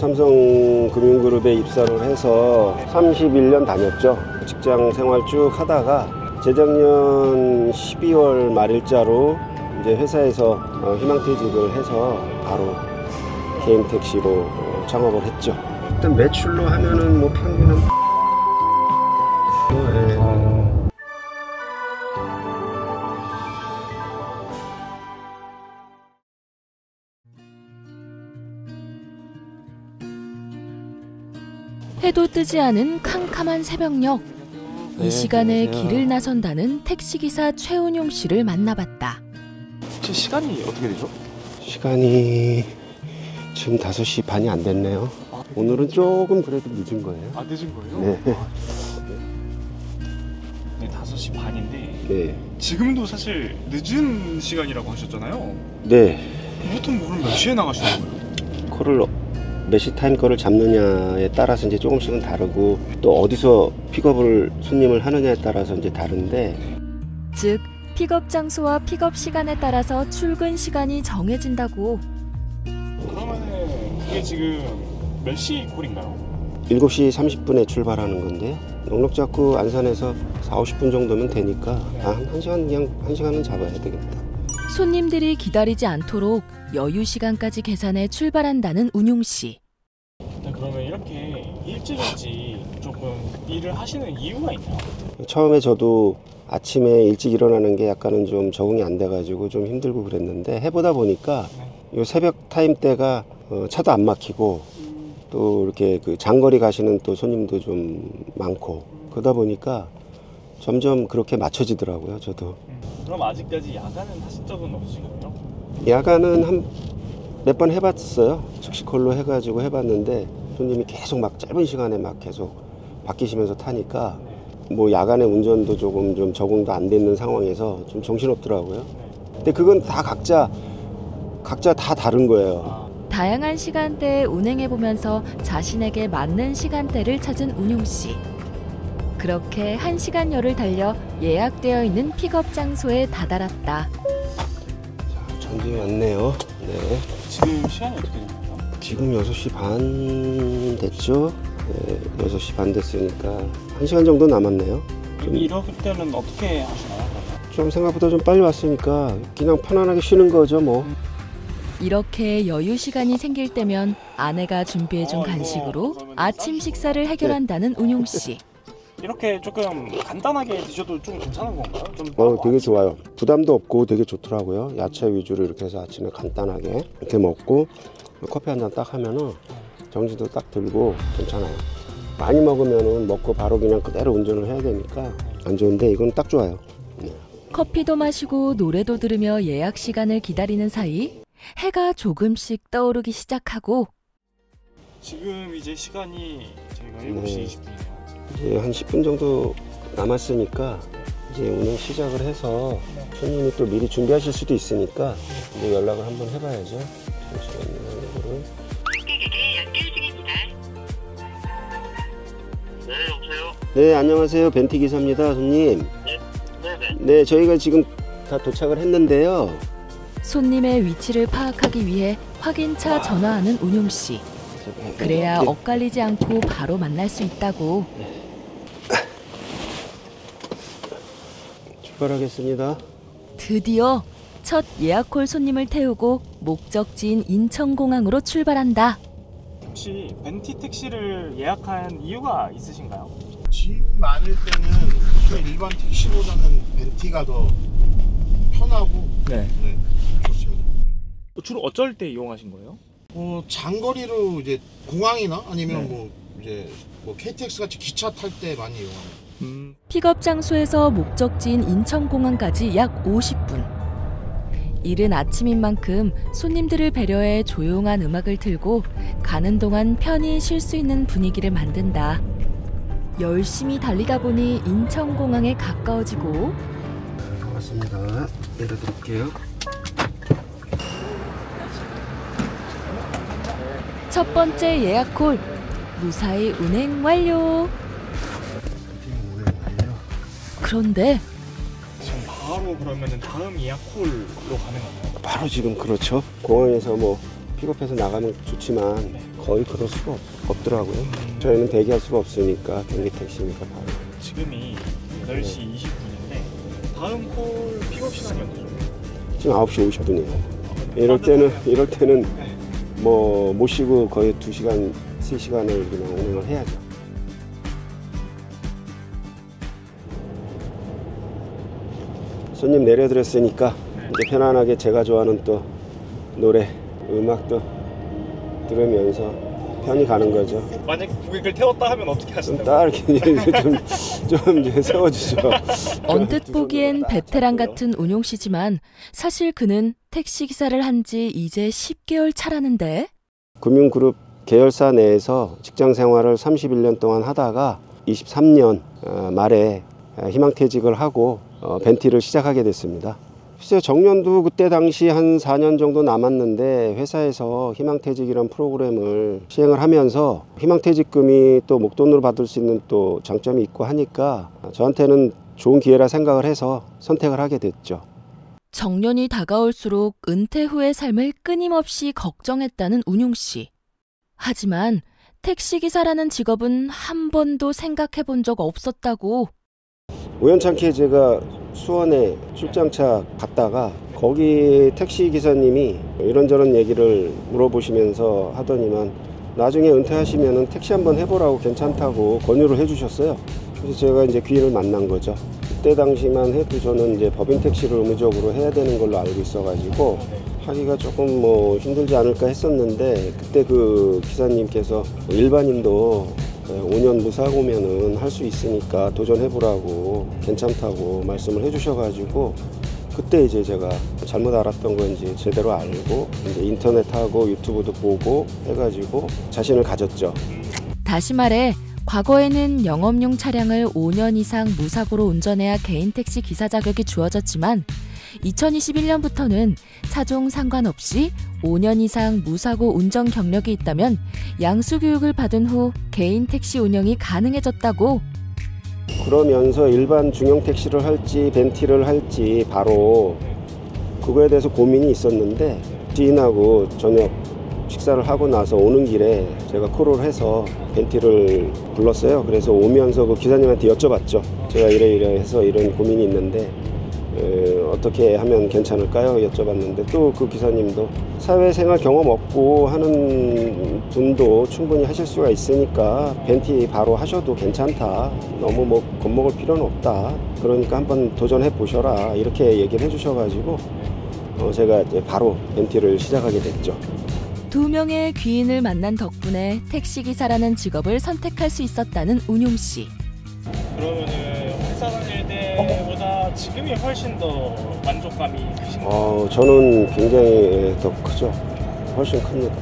삼성금융그룹에 입사를 해서 31년 다녔죠. 직장 생활 쭉 하다가 재작년 12월 말일자로 이제 회사에서 희망퇴직을 해서 바로 개인 택시로 창업을 했죠. 일단 매출로 하면은 뭐 평균은 해도 뜨지 않은 캄캄한 새벽녘. 이 시간에 길을 나선다는 택시기사 최운용 씨를 만나봤다. 혹시 시간이 어떻게 되죠? 시간이 지금 5시 반이 안 됐네요. 오늘은 조금 그래도 늦은 거예요. 아, 늦은 거예요? 네. 네, 5시 반인데 네. 지금도 사실 늦은 시간이라고 하셨잖아요. 네. 보통 그럼 몇 시에 나가시는 거예요? 콜을 몇 시 타임 거를 잡느냐에 따라서 이제 조금씩은 다르고 또 어디서 픽업을 손님을 하느냐에 따라서 이제 다른데, 즉 픽업 장소와 픽업 시간에 따라서 출근 시간이 정해진다고. 그러면은 이게 지금 몇 시 콜인가요? 7시 30분에 출발하는 건데요. 넉넉 잡고 안산에서 40-50분 정도면 되니까 한 1시간, 그냥 1시간은 잡아야 되겠다. 손님들이 기다리지 않도록 여유 시간까지 계산해 출발한다는 운용 씨. 네, 그러면 이렇게 일찍 조금 일을 하시는 이유가 있나요? 처음에 저도 아침에 일찍 일어나는 게 약간은 좀 적응이 안 돼가지고 좀 힘들고 그랬는데, 해보다 보니까 요 새벽 타임 때가 차도 안 막히고 또 이렇게 그 장거리 가시는 또 손님도 좀 많고 그러다 보니까 점점 그렇게 맞춰지더라고요, 저도. 그럼 아직까지 야간은 하신 적은 없으신가요? 야간은 한 몇 번 해봤어요. 즉시콜로 해가지고 해봤는데 손님이 계속 막 짧은 시간에 막 계속 바뀌시면서 타니까 뭐 야간에 운전도 조금 좀 적응도 안 되는 상황에서 좀 정신없더라고요. 근데 그건 다 각자 다 다른 거예요. 다양한 시간대에 운행해보면서 자신에게 맞는 시간대를 찾은 운용 씨. 그렇게 1시간여를 달려 예약되어 있는 픽업 장소에 다다랐다. 자, 전지 왔네요. 네. 지금 시간이 어떻게 되나요? 지금 6시 반 됐죠? 네, 6시 반 됐으니까 1시간 정도 남았네요. 그럼 이럴 때는 어떻게 하시나요? 좀 생각보다 좀 빨리 왔으니까 그냥 편안하게 쉬는 거죠, 뭐. 이렇게 여유 시간이 생길 때면 아내가 준비해준 간식으로 아침 식사를 해결한다는 운용 씨. 이렇게 조금 간단하게 드셔도 좀 괜찮은 건가요? 좀 되게 좋아요. 부담도 없고 되게 좋더라고요. 야채 위주로 이렇게 해서 아침에 간단하게 이렇게 먹고 커피 한 잔 딱 하면은 정신도 딱 들고 괜찮아요. 많이 먹으면은 먹고 바로 그냥 그대로 운전을 해야 되니까 안 좋은데 이건 딱 좋아요. 네. 커피도 마시고 노래도 들으며 예약 시간을 기다리는 사이 해가 조금씩 떠오르기 시작하고. 지금 이제 시간이 저희가 7시 20분이네요. 이제 한 10분 정도 남았으니까 이제 운행 시작을 해서 손님이 또 미리 준비하실 수도 있으니까 이제 연락을 한번 해봐야죠. 잠시만요. 이거를. 네, 여보세요? 네, 안녕하세요. 벤티 기사입니다, 손님. 네, 저희가 지금 다 도착을 했는데요. 손님의 위치를 파악하기 위해 확인차 전화하는 운용 씨. 그래야 엇갈리지 않고 바로 만날 수 있다고. 출발하겠습니다. 드디어 첫 예약콜 손님을 태우고 목적지인 인천공항으로 출발한다. 혹시 벤티 택시를 예약한 이유가 있으신가요? 짐 많을 때는 일반 택시보다는 벤티가 더 편하고 네. 좋습니다. 주로 어쩔 때 이용하신 거예요? 장거리로 이제 공항이나 아니면 뭐 KTX 같이 기차 탈 때 많이 이용합니다. 픽업 장소에서 목적지인 인천공항까지 약 50분. 이른 아침인 만큼 손님들을 배려해 조용한 음악을 틀고 가는 동안 편히 쉴 수 있는 분위기를 만든다. 열심히 달리다 보니 인천공항에 가까워지고. 고맙습니다. 내려드릴게요. 첫 번째 예약콜 무사히 운행 완료. 그런데 지금 바로 그러면은 다음 예약 콜로 가능한가요? 바로 지금 그렇죠. 공항에서 뭐 픽업해서 나가면 좋지만 거의 그럴 수가 없더라고요. 저희는 대기할 수가 없으니까 경기 택시니까 바로. 지금이 8시 20분인데 다음 콜 픽업 시간이 언제죠? 지금 9시 50분이에요. 이럴 때는 뭐 못 쉬고 거의 2시간, 3시간을 그냥 운행을 해야죠. 손님 내려드렸으니까 이제 편안하게 제가 좋아하는 또 노래, 음악도 들으면서 편히 가는 거죠. 만약 고객을 태웠다 하면 어떻게 좀 하시나요? 딱 이렇게 좀 이제 세워주죠. 언뜻 보기엔 베테랑 같은 운용 씨지만 사실 그는 택시 기사를 한 지 이제 10개월 차라는데. 금융그룹 계열사 내에서 직장 생활을 31년 동안 하다가 23년 말에 희망퇴직을 하고 벤티를 시작하게 됐습니다. 글쎄요, 정년도 그때 당시 한 4년 정도 남았는데 회사에서 희망퇴직이라는 프로그램을 시행을 하면서 희망퇴직금이 또 목돈으로 받을 수 있는 또 장점이 있고 하니까 저한테는 좋은 기회라 생각을 해서 선택을 하게 됐죠. 정년이 다가올수록 은퇴 후의 삶을 끊임없이 걱정했다는 운용 씨. 하지만 택시기사라는 직업은 한 번도 생각해 본 적 없었다고. 우연찮게 제가 수원에 출장차 갔다가 거기 택시 기사님이 이런저런 얘기를 물어보시면서 하더니만 나중에 은퇴하시면은 택시 한번 해보라고 괜찮다고 권유를 해주셨어요. 그래서 제가 이제 귀인을 만난 거죠. 그때 당시만 해도 저는 이제 법인 택시를 의무적으로 해야 되는 걸로 알고 있어가지고 하기가 조금 뭐 힘들지 않을까 했었는데 그때 그 기사님께서 일반인도 5년 무사고면은 할 수 있으니까 도전해보라고 괜찮다고 말씀을 해주셔가지고 그때 이제 제가 잘못 알았던 건지 제대로 알고 이제 인터넷하고 유튜브도 보고 해가지고 자신을 가졌죠. 다시 말해 과거에는 영업용 차량을 5년 이상 무사고로 운전해야 개인 택시 기사 자격이 주어졌지만 2021년부터는 차종 상관없이 5년 이상 무사고 운전 경력이 있다면 양수 교육을 받은 후 개인 택시 운영이 가능해졌다고. 그러면서 일반 중형 택시를 할지 벤티를 할지 바로 그거에 대해서 고민이 있었는데 지인하고 저녁 식사를 하고 나서 오는 길에 제가 콜을 해서 벤티를 불렀어요. 그래서 오면서 그 기사님한테 여쭤봤죠. 제가 이래 해서 이런 고민이 있는데 어떻게 하면 괜찮을까요? 여쭤봤는데 또 그 기사님도 사회생활 경험 없고 하는 분도 충분히 하실 수가 있으니까 벤티 바로 하셔도 괜찮다. 너무 뭐 겁먹을 필요는 없다. 그러니까 한번 도전해 보셔라. 이렇게 얘기를 해주셔가지고 제가 이제 바로 벤티를 시작하게 됐죠. 2명의 귀인을 만난 덕분에 택시기사라는 직업을 선택할 수 있었다는 운용 씨. 그러면은 회사 다닐 때보다 지금이 훨씬 더 만족감이 크신가요? 저는 굉장히 더 크죠. 훨씬 큽니다.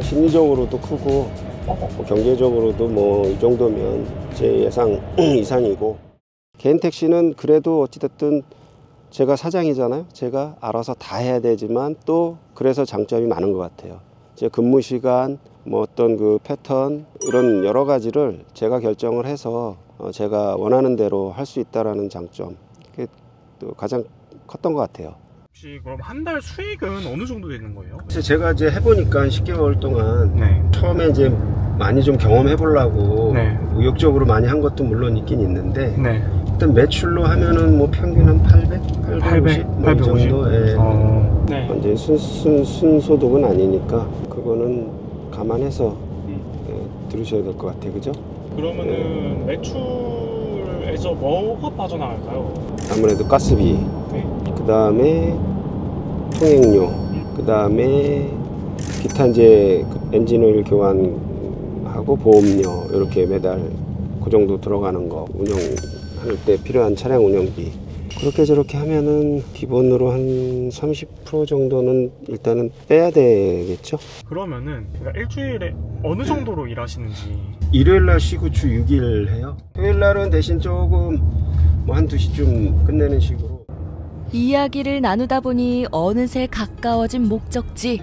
심리적으로도 크고 경제적으로도 뭐 이 정도면 제 예상 이상이고 개인 택시는 그래도 어찌됐든 제가 사장이잖아요. 제가 알아서 다 해야 되지만 또 그래서 장점이 많은 것 같아요. 제 근무 시간, 뭐 어떤 그 패턴 이런 여러 가지를 제가 결정을 해서 제가 원하는 대로 할 수 있다라는 장점, 그게 또 가장 컸던 것 같아요. 혹시 그럼 한 달 수익은 어느 정도 되는 거예요? 제가 이제 해보니까 10개월 동안 네. 처음에 이제 많이 좀 경험해 보려고 네. 의욕적으로 많이 한 것도 물론 있긴 있는데 네. 일단 매출로 하면은 뭐 평균 한 850 뭐 이 정도에 네. 이제 순소득은 아니니까 그거는 감안해서 들으셔야 될 것 같아요. 그죠? 그러면은 매출에서 뭐가 빠져나갈까요? 아무래도 가스비, 네. 그 다음에 통행료, 그 다음에 기타 이제 엔진오일 교환하고 보험료 이렇게 매달 그 정도 들어가는 거, 운영할 때 필요한 차량 운영비 그렇게 저렇게 하면은 기본으로 한 30% 정도는 일단은 빼야 되겠죠. 그러면은 제가 일주일에 어느 정도로 일하시는지. 일요일날 쉬고 주 6일 해요. 토요일날은 대신 조금 뭐 한 2시쯤 끝내는 식으로. 이야기를 나누다 보니 어느새 가까워진 목적지.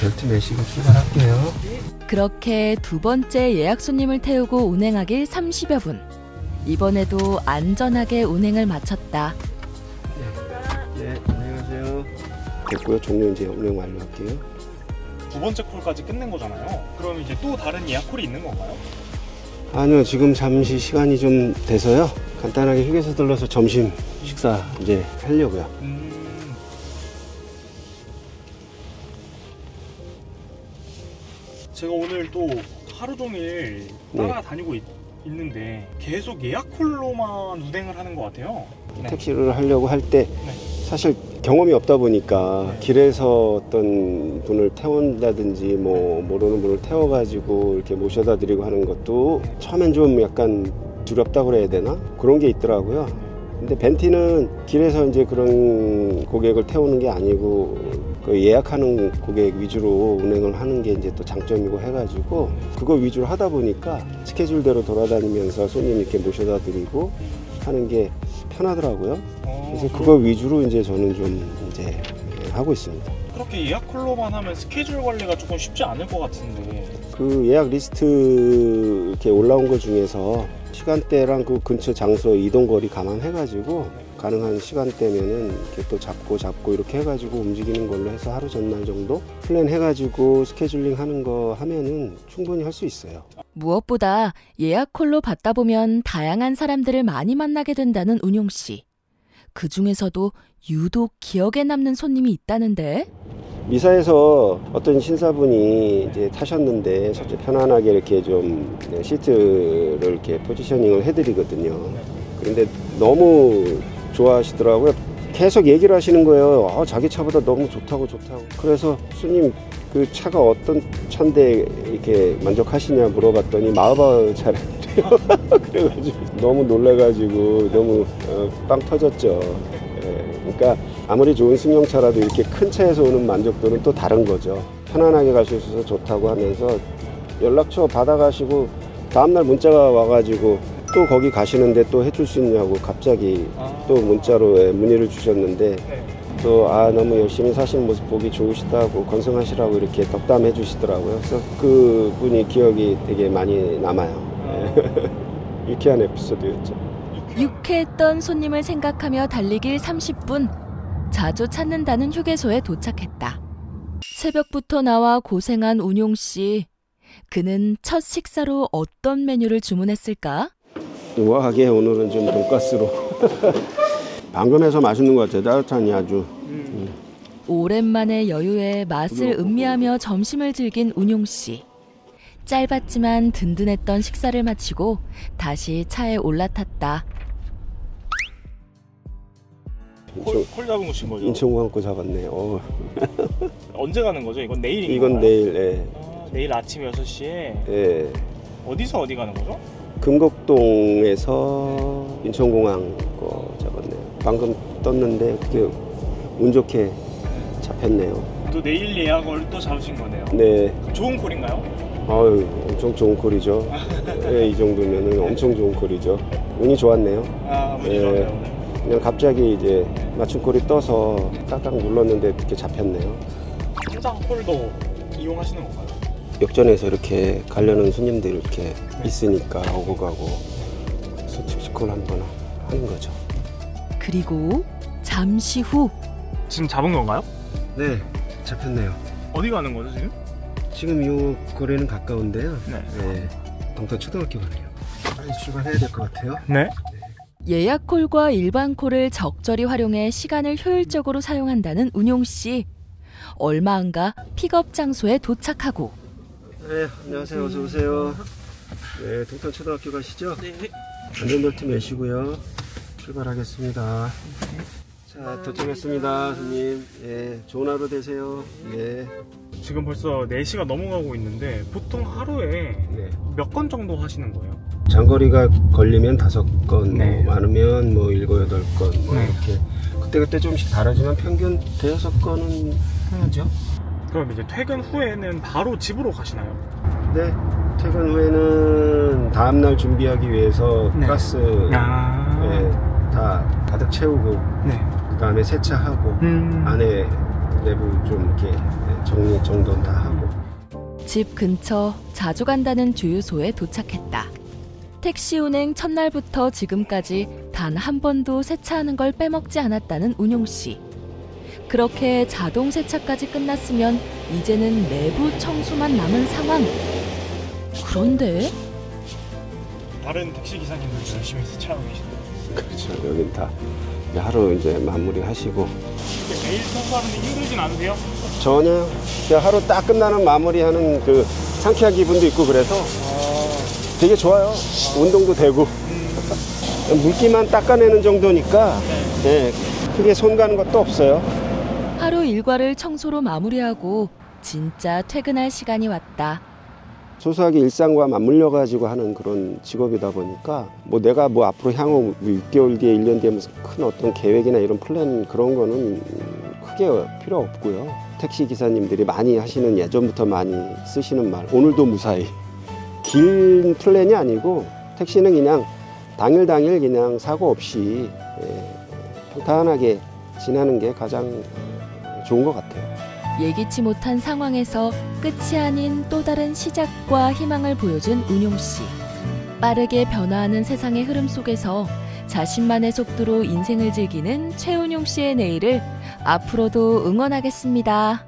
벨트 매시고 출발할게요. 그렇게 2번째 예약 손님을 태우고 운행하길 30여 분. 이번에도 안전하게 운행을 마쳤다. 네, 안녕하세요. 됐고요. 종료 이제 운행 완료할게요. 두 번째 콜까지 끝낸 거잖아요. 그럼 이제 또 다른 예약 콜이 있는 건가요? 아니요, 지금 잠시 시간이 좀 돼서요. 간단하게 휴게소 들러서 점심 식사 이제 하려고요. 제가 오늘 또 하루 종일 따라다니고 있는데 계속 예약 콜로만 운행을 하는 것 같아요. 택시를 하려고 할 때 네. 사실 경험이 없다 보니까 네. 길에서 어떤 분을 태운다든지 뭐 모르는 분을 태워가지고 이렇게 모셔다 드리고 하는 것도 처음엔 좀 약간 두렵다고 그래야 되나? 그런 게 있더라고요. 근데 벤티는 길에서 이제 그런 고객을 태우는 게 아니고 그 예약하는 고객 위주로 운행을 하는 게 이제 또 장점이고 해가지고 그거 위주로 하다 보니까 스케줄대로 돌아다니면서 손님 이렇게 모셔다 드리고 하는 게 편하더라고요. 그래서 그거 위주로 이제 저는 좀 이제 하고 있습니다. 그렇게 예약 콜로만 하면 스케줄 관리가 조금 쉽지 않을 것 같은데. 그 예약 리스트 이렇게 올라온 것 중에서 시간대랑 그 근처 장소 이동거리 감안해가지고 가능한 시간대면은 이렇게 또 잡고 이렇게 해가지고 움직이는 걸로 해서 하루 전날 정도 플랜 해가지고 스케줄링 하는 거 하면은 충분히 할 수 있어요. 무엇보다 예약 콜로 받다 보면 다양한 사람들을 많이 만나게 된다는 운용 씨. 그 중에서도 유독 기억에 남는 손님이 있다는데. 미사에서 어떤 신사분이 이제 타셨는데 편안하게 이렇게 좀 시트를 이렇게 포지셔닝을 해드리거든요. 그런데 너무 좋아하시더라고요. 계속 얘기를 하시는 거예요. 자기 차보다 너무 좋다고. 그래서 손님 그 차가 어떤 차인데 이렇게 만족하시냐 물어봤더니 마으바흐 차량이래요. 그래가지고 너무 놀래가지고 너무 빵 터졌죠. 그러니까 아무리 좋은 승용차라도 이렇게 큰 차에서 오는 만족도는 또 다른 거죠. 편안하게 갈 수 있어서 좋다고 하면서 연락처 받아가시고 다음날 문자가 와가지고 또 거기 가시는데 또 해줄 수 있냐고 갑자기 또 문자로 문의를 주셨는데 또 너무 열심히 사시는 모습 보기 좋으시다고 건승하시라고 이렇게 덕담해 주시더라고요. 그래서 그 분이 기억이 되게 많이 남아요. 유쾌한 에피소드였죠. 유쾌했던 손님을 생각하며 달리길 30분. 자주 찾는다는 휴게소에 도착했다. 새벽부터 나와 고생한 운용 씨. 그는 첫 식사로 어떤 메뉴를 주문했을까? 우아하게 오늘은 좀 돈가스로. 방금 해서 맛있는 것 같아요. 따뜻하니 아주. 오랜만에 여유에 맛을 음미하며 점심을 즐긴 운용 씨. 짧았지만 든든했던 식사를 마치고 다시 차에 올라탔다. 콜 잡은 거신 거죠? 인천공항 거 잡았네요. 언제 가는 거죠? 이건 내일인가요? 이건 내일. 내일 아침 6시에 예. 어디서 어디 가는 거죠? 금곡동에서 인천공항 거 잡았네요. 방금 떴는데 어떻게 운 좋게 잡혔네요. 또 내일 예약을 또 잡으신 거네요. 네. 좋은 콜인가요? 아유, 엄청 좋은 콜이죠. 네, 이 정도면은 엄청 좋은 콜이죠. 운이 좋았네요. 운이 좋네요. 그냥 갑자기 이제 맞춤 콜이 떠서 딱딱 눌렀는데 이렇게 잡혔네요. 현장 콜도 이용하시는 건가요? 역전해서 이렇게 가려는 손님들이 이렇게 있으니까 오고 가고 그래서 즉시콜 한번 하는 거죠. 그리고 잠시 후. 지금 잡은 건가요? 네, 잡혔네요. 어디 가는 거죠 지금? 지금 이 거리는 가까운데요. 네. 동탄 초등학교 가네요. 빨리 출발해야 될 것 같아요. 네. 예약 콜과 일반 콜을 적절히 활용해 시간을 효율적으로 사용한다는 운용 씨. 얼마 안 가 픽업 장소에 도착하고. 네, 안녕하세요. 어서 오세요. 네, 동탄 초등학교 가시죠? 네. 안전벨트 매시고요. 출발하겠습니다. 자, 도착했습니다, 손님. 예, 좋은 하루 되세요. 예. 지금 벌써 4시가 넘어가고 있는데 보통 하루에 네. 몇 건 정도 하시는 거예요? 장거리가 걸리면 5건, 네. 뭐 많으면 뭐 7, 8건, 뭐 네. 이렇게. 그때그때 조금씩 다르지만 평균 5-6건은 해야죠. 그럼 이제 퇴근 후에는 바로 집으로 가시나요? 네. 퇴근 후에는 다음날 준비하기 위해서 네. 가스 다 가득 채우고 네. 그 다음에 세차하고 안에 내부 좀 이렇게 정리 정돈 다 하고. 집 근처 자주 간다는 주유소에 도착했다. 택시 운행 첫날부터 지금까지 단 한 번도 세차하는 걸 빼먹지 않았다는 운용 씨. 그렇게 자동 세차까지 끝났으면 이제는 내부 청소만 남은 상황. 그런데 다른 택시 기사님들도 열심히 세차하고 계신데 그렇죠. 여긴 다 이제 하루 이제 마무리 하시고. 매일 청소하는데 힘들진 않으세요? 전혀 그냥 하루 딱 끝나는 마무리하는 그 상쾌한 기분도 있고 그래서 되게 좋아요. 운동도 되고. 물기만 닦아내는 정도니까 네, 크게 손 가는 것도 없어요. 하루 일과를 청소로 마무리하고 진짜 퇴근할 시간이 왔다. 소소하게 일상과 맞물려 가지고 하는 그런 직업이다 보니까 뭐 내가 뭐 앞으로 향후 6개월 뒤에 1년 뒤에 무슨 큰 어떤 계획이나 이런 플랜 그런 거는 크게 필요 없고요. 택시 기사님들이 많이 하시는 예전부터 많이 쓰시는 말 오늘도 무사히 긴 플랜이 아니고 택시는 그냥 당일 그냥 사고 없이 평탄하게 지나는 게 가장 좋은 것 같아요. 예기치 못한 상황에서 끝이 아닌 또 다른 시작과 희망을 보여준 운용 씨. 빠르게 변화하는 세상의 흐름 속에서 자신만의 속도로 인생을 즐기는 최운용 씨의 내일을 앞으로도 응원하겠습니다.